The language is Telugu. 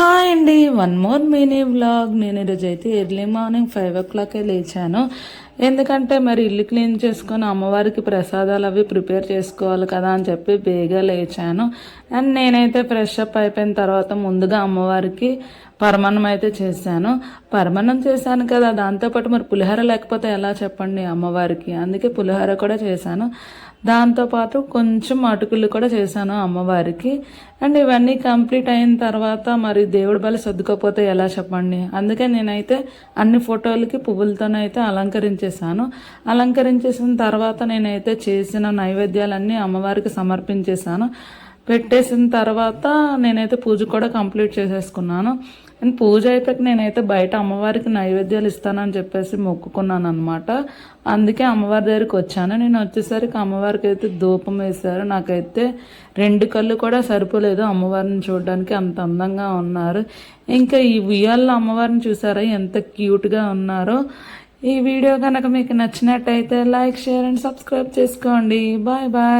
హాయ్ అండి, వన్ మోర్ మినీ వ్లాగ్. నేను ఈరోజు అయితే ఎర్లీ మార్నింగ్ 5 o'clock లేచాను. ఎందుకంటే మరి ఇల్లు క్లీన్ చేసుకొని అమ్మవారికి ప్రసాదాలు అవి ప్రిపేర్ చేసుకోవాలి కదా అని చెప్పి బేగా లేచాను. అండ్ నేనైతే ఫ్రెష్ అప్ అయిపోయిన తర్వాత ముందుగా అమ్మవారికి పరమాన్నం అయితే చేశాను. పరమాన్నం చేశాను కదా, దాంతోపాటు మరి పులిహోర లేకపోతే ఎలా చెప్పండి అమ్మవారికి, అందుకే పులిహోర కూడా చేశాను. దాంతోపాటు కొంచెం అటుకులు కూడా చేశాను అమ్మవారికి. అండ్ ఇవన్నీ కంప్లీట్ అయిన తర్వాత మరి దేవుడి బలి సర్దుకోపోతే ఎలా చెప్పండి, అందుకే నేనైతే అన్ని ఫోటోలకి పువ్వులతోనైతే అలంకరించేశాను. అలంకరించేసిన తర్వాత నేనైతే చేసిన నైవేద్యాలన్నీ అమ్మవారికి సమర్పించేశాను. పెట్టేసిన తర్వాత నేనైతే పూజ కూడా కంప్లీట్ చేసేసుకున్నాను. అండ్ పూజ అయిపోయాక నేనైతే బయట అమ్మవారికి నైవేద్యాలు ఇస్తానని చెప్పేసి మొక్కుకున్నాను అనమాట. అందుకే అమ్మవారి దగ్గరికి వచ్చాను. నేను వచ్చేసరికి అమ్మవారికి అయితే ధూపం వేశారు. నాకైతే 2 కళ్ళు కూడా సరిపోలేదు అమ్మవారిని చూడడానికి, అంత అందంగా ఉన్నారు. ఇంకా ఈ ఉయ్యాల్లో అమ్మవారిని చూసారా ఎంత క్యూట్గా ఉన్నారో. ఈ వీడియో కనుక మీకు నచ్చినట్టయితే లైక్, షేర్ అండ్ సబ్స్క్రైబ్ చేసుకోండి. Bye bye.